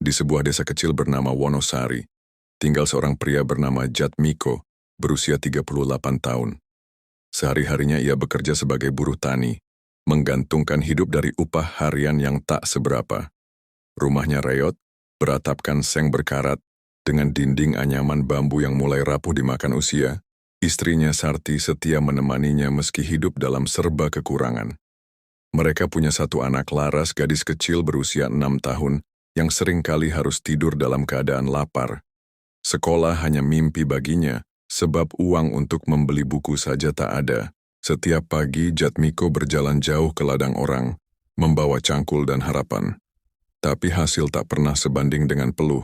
Di sebuah desa kecil bernama Wonosari, tinggal seorang pria bernama Jatmiko, berusia 38 tahun. Sehari-harinya ia bekerja sebagai buruh tani, menggantungkan hidup dari upah harian yang tak seberapa. Rumahnya reot, beratapkan seng berkarat, dengan dinding anyaman bambu yang mulai rapuh dimakan usia. Istrinya Sarti setia menemaninya meski hidup dalam serba kekurangan. Mereka punya satu anak Laras, gadis kecil berusia 6 tahun, yang seringkali harus tidur dalam keadaan lapar. Sekolah hanya mimpi baginya, sebab uang untuk membeli buku saja tak ada. Setiap pagi Jatmiko berjalan jauh ke ladang orang, membawa cangkul dan harapan. Tapi hasil tak pernah sebanding dengan peluh.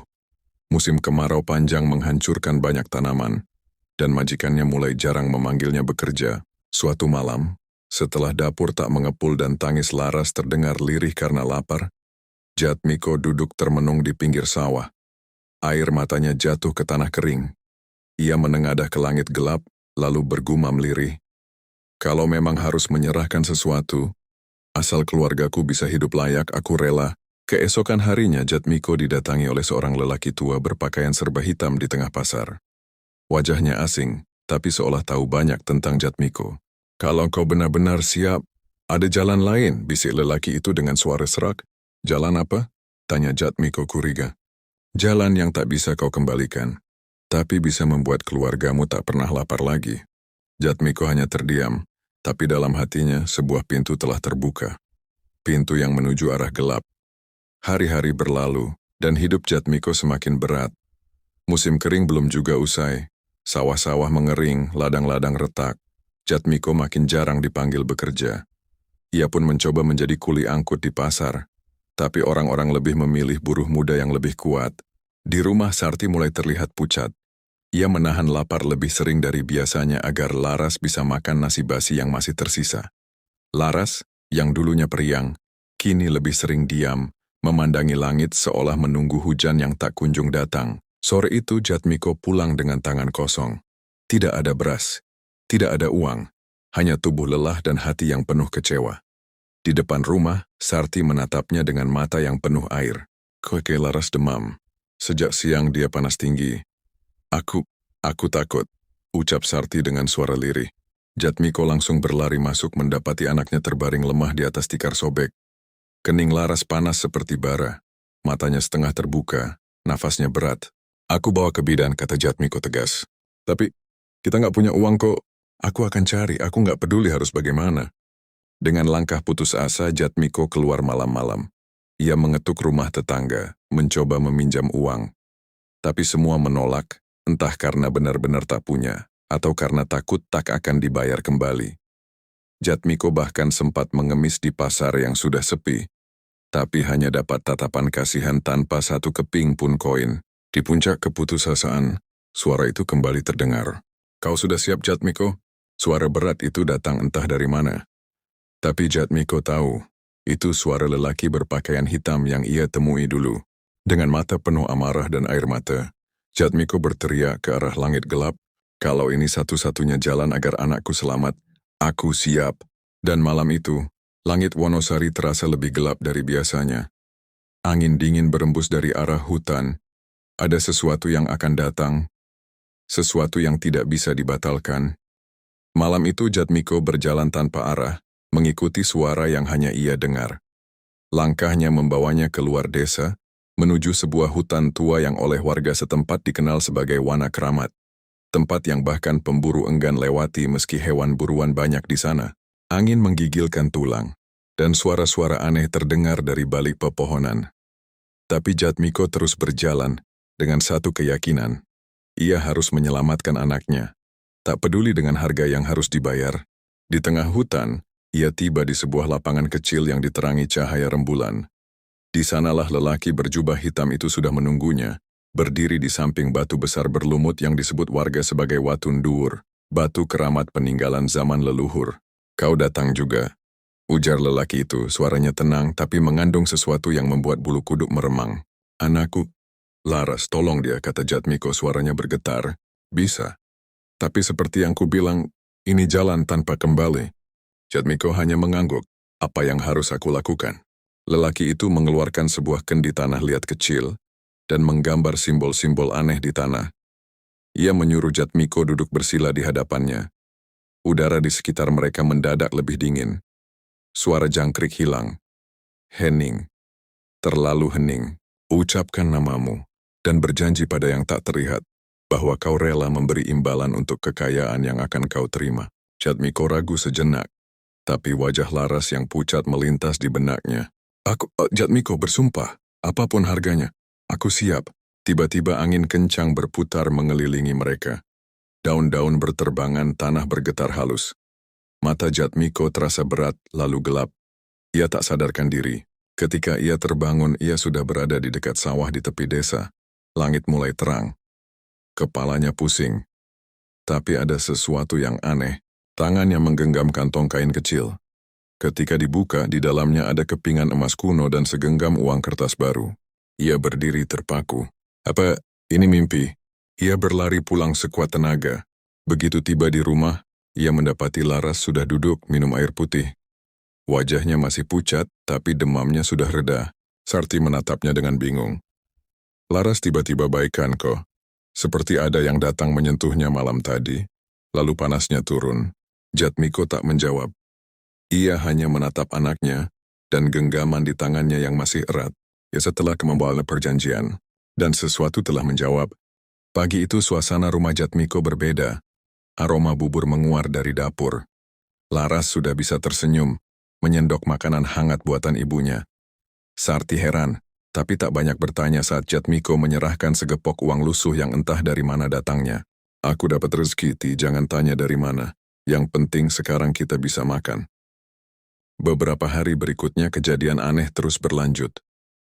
Musim kemarau panjang menghancurkan banyak tanaman, dan majikannya mulai jarang memanggilnya bekerja. Suatu malam, setelah dapur tak mengepul dan tangis Laras terdengar lirih karena lapar, Jatmiko duduk termenung di pinggir sawah. Air matanya jatuh ke tanah kering. Ia menengadah ke langit gelap, lalu bergumam lirih. Kalau memang harus menyerahkan sesuatu, asal keluargaku bisa hidup layak, aku rela. Keesokan harinya Jatmiko didatangi oleh seorang lelaki tua berpakaian serba hitam di tengah pasar. Wajahnya asing, tapi seolah tahu banyak tentang Jatmiko. Kalau kau benar-benar siap, ada jalan lain, bisik lelaki itu dengan suara serak. Jalan apa? Tanya Jatmiko curiga. Jalan yang tak bisa kau kembalikan, tapi bisa membuat keluargamu tak pernah lapar lagi. Jatmiko hanya terdiam, tapi dalam hatinya sebuah pintu telah terbuka. Pintu yang menuju arah gelap. Hari-hari berlalu, dan hidup Jatmiko semakin berat. Musim kering belum juga usai. Sawah-sawah mengering, ladang-ladang retak. Jatmiko makin jarang dipanggil bekerja. Ia pun mencoba menjadi kuli angkut di pasar. Tapi orang-orang lebih memilih buruh muda yang lebih kuat. Di rumah Sarti mulai terlihat pucat. Ia menahan lapar lebih sering dari biasanya agar Laras bisa makan nasi basi yang masih tersisa. Laras, yang dulunya periang, kini lebih sering diam, memandangi langit seolah menunggu hujan yang tak kunjung datang. Sore itu Jatmiko pulang dengan tangan kosong. Tidak ada beras, tidak ada uang, hanya tubuh lelah dan hati yang penuh kecewa. Di depan rumah, Sarti menatapnya dengan mata yang penuh air. Kakek Laras demam. Sejak siang dia panas tinggi. Aku takut, ucap Sarti dengan suara lirih. Jatmiko langsung berlari masuk mendapati anaknya terbaring lemah di atas tikar sobek. Kening Laras panas seperti bara. Matanya setengah terbuka, nafasnya berat. Aku bawa ke bidan, kata Jatmiko tegas. Tapi, kita nggak punya uang kok. Aku akan cari, aku nggak peduli harus bagaimana. Dengan langkah putus asa, Jatmiko keluar malam-malam. Ia mengetuk rumah tetangga, mencoba meminjam uang. Tapi semua menolak, entah karena benar-benar tak punya, atau karena takut tak akan dibayar kembali. Jatmiko bahkan sempat mengemis di pasar yang sudah sepi, tapi hanya dapat tatapan kasihan tanpa satu keping pun koin. Di puncak keputusasaan, suara itu kembali terdengar. Kau sudah siap, Jatmiko? Suara berat itu datang entah dari mana. Tapi Jatmiko tahu, itu suara lelaki berpakaian hitam yang ia temui dulu. Dengan mata penuh amarah dan air mata, Jatmiko berteriak ke arah langit gelap, kalau ini satu-satunya jalan agar anakku selamat, aku siap. Dan malam itu, langit Wonosari terasa lebih gelap dari biasanya. Angin dingin berembus dari arah hutan. Ada sesuatu yang akan datang, sesuatu yang tidak bisa dibatalkan. Malam itu Jatmiko berjalan tanpa arah, mengikuti suara yang hanya ia dengar. Langkahnya membawanya keluar desa, menuju sebuah hutan tua yang oleh warga setempat dikenal sebagai Wanakramat. Tempat yang bahkan pemburu enggan lewati meski hewan buruan banyak di sana. Angin menggigilkan tulang, dan suara-suara aneh terdengar dari balik pepohonan. Tapi Jatmiko terus berjalan, dengan satu keyakinan. Ia harus menyelamatkan anaknya. Tak peduli dengan harga yang harus dibayar. Di tengah hutan, ia tiba di sebuah lapangan kecil yang diterangi cahaya rembulan. Di sanalah lelaki berjubah hitam itu sudah menunggunya, berdiri di samping batu besar berlumut yang disebut warga sebagai Watun Dur, batu keramat peninggalan zaman leluhur. Kau datang juga, ujar lelaki itu, suaranya tenang tapi mengandung sesuatu yang membuat bulu kuduk meremang. Anakku, Laras, tolong dia, kata Jatmiko, suaranya bergetar. Bisa. Tapi seperti yang kubilang, ini jalan tanpa kembali. Jatmiko hanya mengangguk. Apa yang harus aku lakukan? Lelaki itu mengeluarkan sebuah kendi tanah liat kecil, dan menggambar simbol-simbol aneh di tanah. Ia menyuruh Jatmiko duduk bersila di hadapannya. Udara di sekitar mereka mendadak lebih dingin. Suara jangkrik hilang. Hening. Terlalu hening. Ucapkan namamu dan berjanji pada yang tak terlihat bahwa kau rela memberi imbalan untuk kekayaan yang akan kau terima. Jatmiko ragu sejenak, tapi wajah Laras yang pucat melintas di benaknya. Jatmiko bersumpah, apapun harganya, aku siap. Tiba-tiba angin kencang berputar mengelilingi mereka. Daun-daun berterbangan, tanah bergetar halus. Mata Jatmiko terasa berat, lalu gelap. Ia tak sadarkan diri. Ketika ia terbangun, ia sudah berada di dekat sawah di tepi desa. Langit mulai terang. Kepalanya pusing. Tapi ada sesuatu yang aneh. Tangan yang menggenggam kantong kain kecil. Ketika dibuka, di dalamnya ada kepingan emas kuno dan segenggam uang kertas baru. Ia berdiri terpaku. Apa ini mimpi? Ia berlari pulang sekuat tenaga. Begitu tiba di rumah, ia mendapati Laras sudah duduk minum air putih. Wajahnya masih pucat, tapi demamnya sudah reda. Sarti menatapnya dengan bingung. Laras tiba-tiba baikan kok. Seperti ada yang datang menyentuhnya malam tadi. Lalu panasnya turun. Jatmiko tak menjawab. Ia hanya menatap anaknya dan genggaman di tangannya yang masih erat. Ya setelah membawa perjanjian. Dan sesuatu telah menjawab. Pagi itu suasana rumah Jatmiko berbeda. Aroma bubur menguar dari dapur. Laras sudah bisa tersenyum, menyendok makanan hangat buatan ibunya. Sarti heran, tapi tak banyak bertanya saat Jatmiko menyerahkan segepok uang lusuh yang entah dari mana datangnya. Aku dapat rezeki, jangan tanya dari mana. Yang penting sekarang kita bisa makan. Beberapa hari berikutnya kejadian aneh terus berlanjut.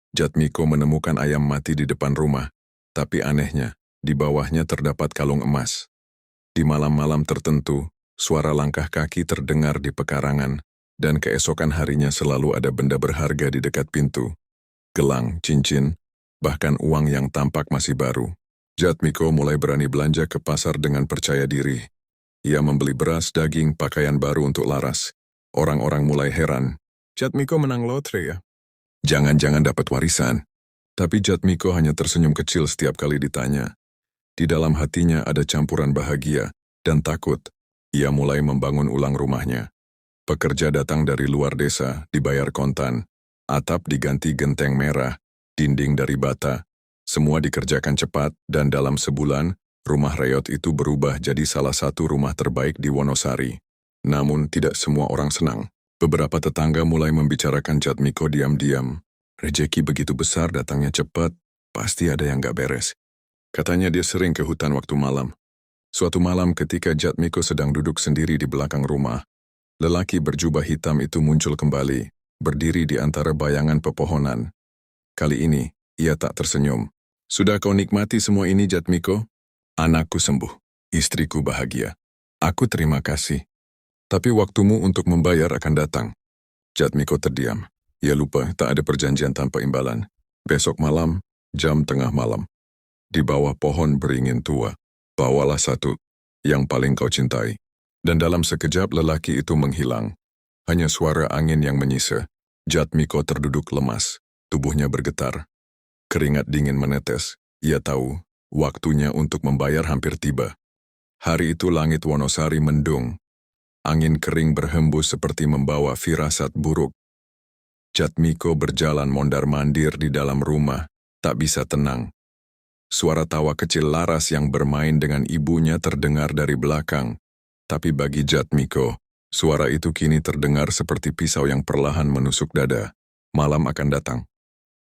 Jatmiko menemukan ayam mati di depan rumah, tapi anehnya, di bawahnya terdapat kalung emas. Di malam-malam tertentu, suara langkah kaki terdengar di pekarangan, dan keesokan harinya selalu ada benda berharga di dekat pintu. Gelang, cincin, bahkan uang yang tampak masih baru. Jatmiko mulai berani belanja ke pasar dengan percaya diri. Ia membeli beras, daging, pakaian baru untuk Laras. Orang-orang mulai heran. Jatmiko menang lotre ya? Jangan-jangan dapat warisan. Tapi Jatmiko hanya tersenyum kecil setiap kali ditanya. Di dalam hatinya ada campuran bahagia dan takut. Ia mulai membangun ulang rumahnya. Pekerja datang dari luar desa, dibayar kontan. Atap diganti genteng merah, dinding dari bata. Semua dikerjakan cepat dan dalam sebulan, rumah Reyot itu berubah jadi salah satu rumah terbaik di Wonosari. Namun tidak semua orang senang. Beberapa tetangga mulai membicarakan Jatmiko diam-diam. Rejeki begitu besar datangnya cepat, pasti ada yang gak beres. Katanya dia sering ke hutan waktu malam. Suatu malam ketika Jatmiko sedang duduk sendiri di belakang rumah, lelaki berjubah hitam itu muncul kembali, berdiri di antara bayangan pepohonan. Kali ini, ia tak tersenyum. Sudah kau nikmati semua ini, Jatmiko? Anakku sembuh, istriku bahagia. Aku terima kasih. Tapi waktumu untuk membayar akan datang. Jatmiko terdiam. Ia lupa tak ada perjanjian tanpa imbalan. Besok malam, jam tengah malam. Di bawah pohon beringin tua. Bawalah satu, yang paling kau cintai. Dan dalam sekejap lelaki itu menghilang. Hanya suara angin yang menyisa. Jatmiko terduduk lemas. Tubuhnya bergetar. Keringat dingin menetes. Ia tahu, waktunya untuk membayar hampir tiba. Hari itu langit Wonosari mendung. Angin kering berhembus seperti membawa firasat buruk. Jatmiko berjalan mondar-mandir di dalam rumah, tak bisa tenang. Suara tawa kecil Laras yang bermain dengan ibunya terdengar dari belakang. Tapi bagi Jatmiko, suara itu kini terdengar seperti pisau yang perlahan menusuk dada. Malam akan datang.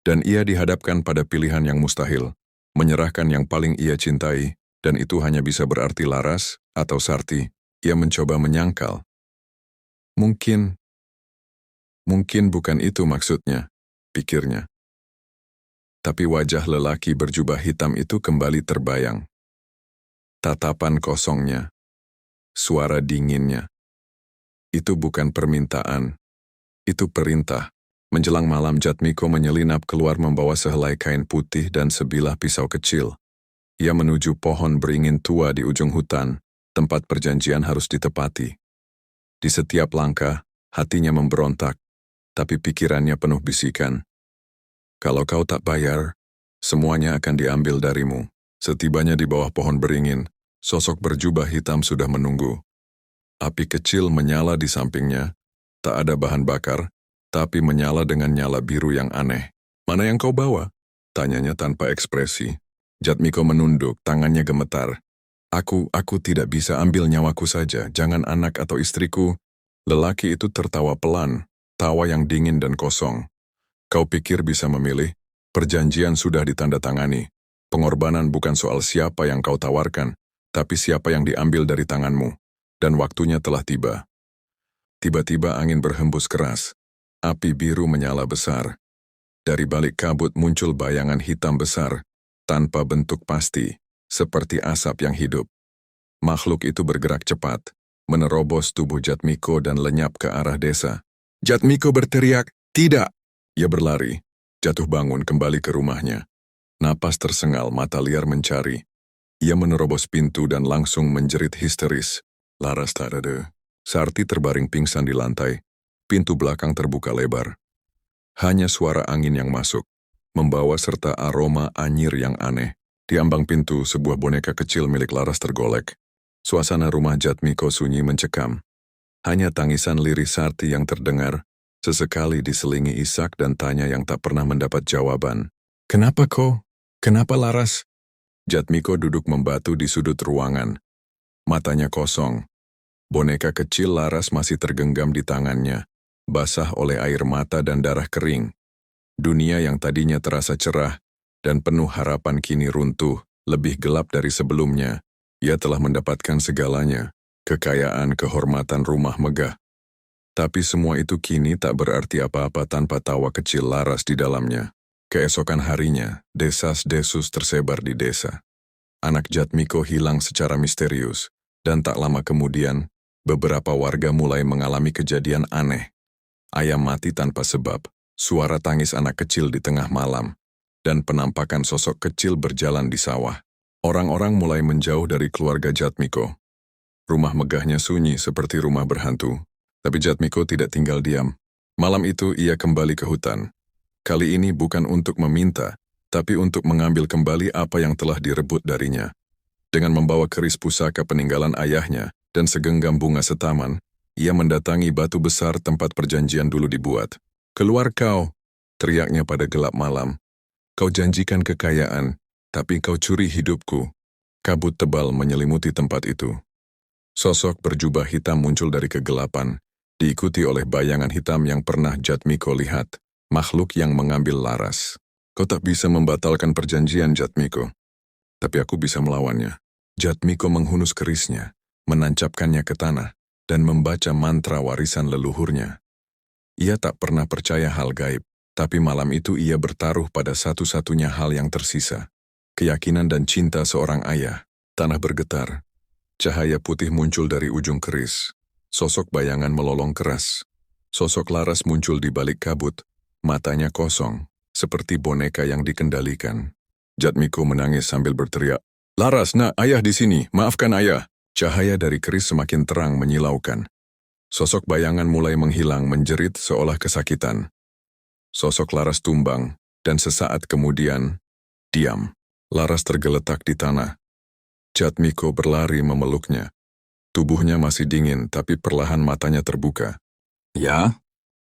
Dan ia dihadapkan pada pilihan yang mustahil, menyerahkan yang paling ia cintai, dan itu hanya bisa berarti Laras atau Sarti. Ia mencoba menyangkal. Mungkin bukan itu maksudnya, pikirnya. Tapi wajah lelaki berjubah hitam itu kembali terbayang. Tatapan kosongnya, suara dinginnya. Itu bukan permintaan, itu perintah. Menjelang malam Jatmiko menyelinap keluar membawa sehelai kain putih dan sebilah pisau kecil. Ia menuju pohon beringin tua di ujung hutan. Tempat perjanjian harus ditepati. Di setiap langkah, hatinya memberontak, tapi pikirannya penuh bisikan. Kalau kau tak bayar, Semuanya akan diambil darimu. Setibanya di bawah pohon beringin, sosok berjubah hitam sudah menunggu. Api kecil menyala di sampingnya. Tak ada bahan bakar, tapi menyala dengan nyala biru yang aneh. "Mana yang kau bawa?" tanyanya tanpa ekspresi. Jatmiko menunduk, tangannya gemetar. Aku tidak bisa ambil nyawaku saja, jangan anak atau istriku." Lelaki itu tertawa pelan, tawa yang dingin dan kosong. "Kau pikir bisa memilih? Perjanjian sudah ditandatangani. Pengorbanan bukan soal siapa yang kau tawarkan, tapi siapa yang diambil dari tanganmu. Dan waktunya telah tiba." Tiba-tiba angin berhembus keras. Api biru menyala besar. Dari balik kabut muncul bayangan hitam besar, tanpa bentuk pasti, seperti asap yang hidup. Makhluk itu bergerak cepat, menerobos tubuh Jatmiko dan lenyap ke arah desa. Jatmiko berteriak, "Tidak!" Ia berlari, jatuh bangun kembali ke rumahnya. Napas tersengal, mata liar mencari. Ia menerobos pintu dan langsung menjerit histeris. Laras tak ada. Sarti terbaring pingsan di lantai. Pintu belakang terbuka lebar. Hanya suara angin yang masuk, membawa serta aroma anyir yang aneh. Di ambang pintu, sebuah boneka kecil milik Laras tergolek. Suasana rumah Jatmiko sunyi mencekam. Hanya tangisan lirih Sarti yang terdengar, sesekali diselingi isak dan tanya yang tak pernah mendapat jawaban. "Kenapa kau? Kenapa Laras?" Jatmiko duduk membatu di sudut ruangan. Matanya kosong. Boneka kecil Laras masih tergenggam di tangannya, basah oleh air mata dan darah kering. Dunia yang tadinya terasa cerah dan penuh harapan kini runtuh, lebih gelap dari sebelumnya. Ia telah mendapatkan segalanya, kekayaan, kehormatan, rumah megah. Tapi semua itu kini tak berarti apa-apa tanpa tawa kecil Laras di dalamnya. Keesokan harinya, desas-desus tersebar di desa. Anak Jatmiko hilang secara misterius, dan tak lama kemudian, beberapa warga mulai mengalami kejadian aneh. Ayam mati tanpa sebab, suara tangis anak kecil di tengah malam, dan penampakan sosok kecil berjalan di sawah. Orang-orang mulai menjauh dari keluarga Jatmiko. Rumah megahnya sunyi seperti rumah berhantu, tapi Jatmiko tidak tinggal diam. Malam itu ia kembali ke hutan. Kali ini bukan untuk meminta, tapi untuk mengambil kembali apa yang telah direbut darinya. Dengan membawa keris pusaka peninggalan ayahnya dan segenggam bunga setaman, ia mendatangi batu besar tempat perjanjian dulu dibuat. "Keluar kau!" teriaknya pada gelap malam. "Kau janjikan kekayaan, tapi kau curi hidupku." Kabut tebal menyelimuti tempat itu. Sosok berjubah hitam muncul dari kegelapan, diikuti oleh bayangan hitam yang pernah Jatmiko lihat, makhluk yang mengambil Laras. "Kau tak bisa membatalkan perjanjian, Jatmiko. Tapi aku bisa melawannya." Jatmiko menghunus kerisnya, menancapkannya ke tanah, dan membaca mantra warisan leluhurnya. Ia tak pernah percaya hal gaib, tapi malam itu ia bertaruh pada satu-satunya hal yang tersisa. Keyakinan dan cinta seorang ayah. Tanah bergetar. Cahaya putih muncul dari ujung keris. Sosok bayangan melolong keras. Sosok Laras muncul di balik kabut. Matanya kosong, seperti boneka yang dikendalikan. Jatmiko menangis sambil berteriak, "Laras, nak, ayah di sini, maafkan ayah." Cahaya dari keris semakin terang menyilaukan. Sosok bayangan mulai menghilang menjerit seolah kesakitan. Sosok Laras tumbang, dan sesaat kemudian, diam. Laras tergeletak di tanah. Jatmiko berlari memeluknya. Tubuhnya masih dingin, tapi perlahan matanya terbuka. "Ya?"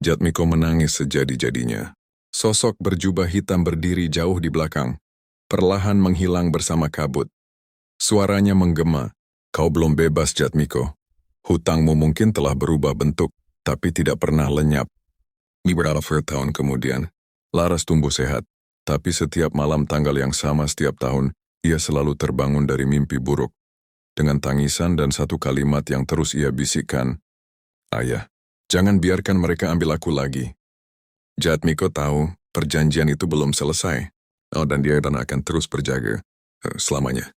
Jatmiko menangis sejadi-jadinya. Sosok berjubah hitam berdiri jauh di belakang, perlahan menghilang bersama kabut. Suaranya menggema, "Kau belum bebas, Jatmiko. Hutangmu mungkin telah berubah bentuk, tapi tidak pernah lenyap." Beberapa tahun kemudian, Laras tumbuh sehat, tapi setiap malam tanggal yang sama setiap tahun, ia selalu terbangun dari mimpi buruk. Dengan tangisan dan satu kalimat yang terus ia bisikkan, "Ayah, jangan biarkan mereka ambil aku lagi." Jatmiko tahu perjanjian itu belum selesai. Dan dia akan terus berjaga selamanya.